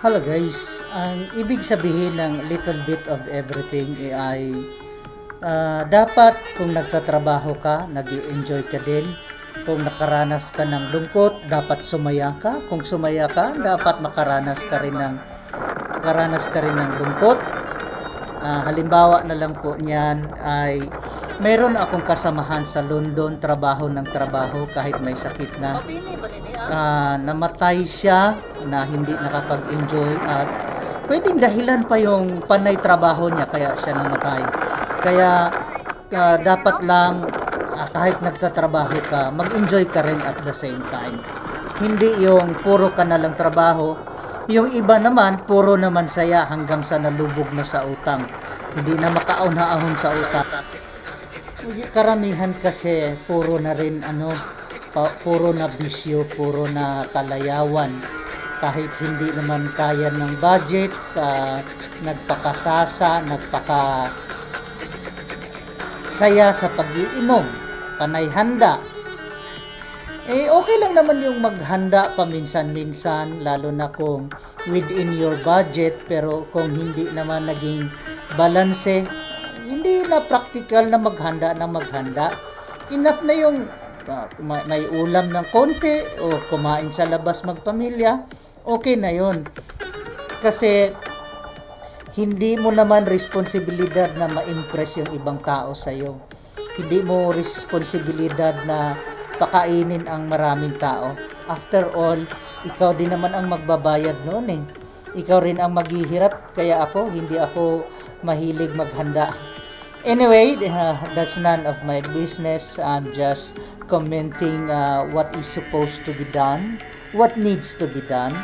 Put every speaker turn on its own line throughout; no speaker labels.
Hello guys, ang ibig sabihin ng little bit of everything ay dapat kung nagtatrabaho ka, nag-i-enjoy ka din. Kung nakaranas ka ng lungkot, dapat sumaya ka. Kung sumaya ka, dapat makaranas ka rin ng lungkot. Halimbawa na lang po niyan ay meron akong kasamahan sa London, trabaho ng trabaho kahit may sakit na. Namatay siya na hindi nakapag-enjoy at pwedeng dahilan pa yung panay trabaho niya kaya siya namatay. Kaya dapat lang kahit nagtatrabaho ka, mag-enjoy ka rin at the same time. Hindi yung puro ka na lang trabaho. Yung iba naman, puro naman saya hanggang sa nalubog na sa utang. Hindi na makaahon sa utang. Karamihan kasi puro na rin puro na bisyo, puro na kalayawan. Kahit hindi naman kaya ng budget, nagpakasasa, nagpakasaya sa pag-iinom, panay handa. Okay lang naman yung maghanda paminsan-minsan, lalo na kung within your budget, pero kung hindi naman naging balanse, hindi na practical na maghanda. Enough na yung may ulam ng konti o kumain sa labas magpamilya, okay na yon. Kasi hindi mo naman responsibilidad na ma-impress yung ibang tao sa'yo. Hindi mo responsibilidad na pakainin ang maraming tao. After all, ikaw din naman ang magbabayad noon eh. Ikaw rin ang maghihirap, kaya hindi ako mahilig maghanda. Anyway, that's none of my business. I'm just commenting what is supposed to be done, what needs to be done.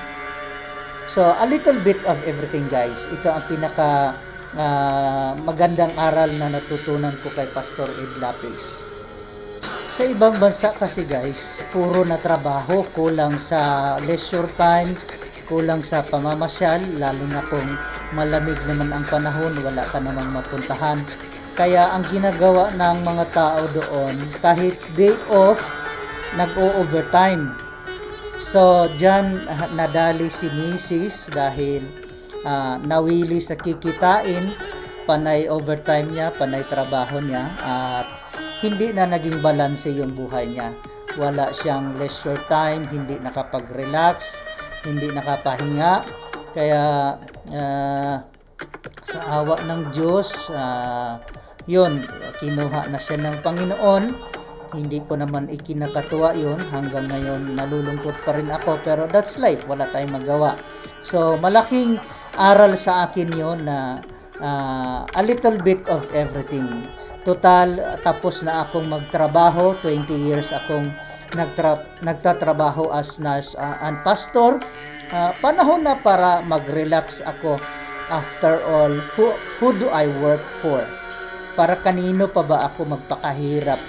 So, a little bit of everything, guys. Ito ang pinaka magandang aral na natutunan ko kay Pastor Ed Lapis. Sa ibang bansa kasi, guys, puro na trabaho, kulang sa leisure time, kulang sa pamamasyal, lalo na kung malamig naman ang panahon, wala ka namang mapuntahan. Kaya ang ginagawa ng mga tao doon, kahit day off, nag-o-overtime. So, dyan nadali si Mrs. dahil nawili sa kikitain, panay overtime niya, panay trabaho niya, at hindi na naging balanse yung buhay niya. Wala siyang leisure time, hindi nakapag-relax, hindi nakapahinga. Kaya sa awa ng Diyos, yun, kinuha na siya ng Panginoon. Hindi ko naman ikinakatuwa yun. Hanggang ngayon, nalulungkot pa rin ako. Pero that's life. Wala tayong magawa. So, malaking aral sa akin yun na a little bit of everything. Total, tapos na akong magtrabaho. 20 years akong nagtatrabaho as nurse and pastor. Panahon na para mag-relax ako. After all, who do I work for? Para kanino pa ba ako magpakahirap,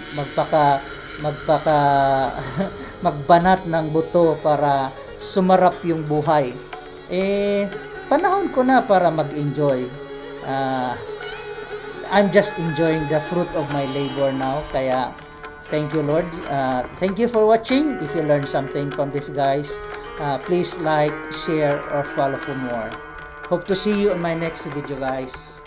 magbanat ng buto para sumarap yung buhay? Panahon ko na para mag-enjoy. I'm just enjoying the fruit of my labor now. Kaya, thank you, Lord. Thank you for watching. If you learned something from this, guys, please like, share, or follow for more. Hope to see you in my next video, guys.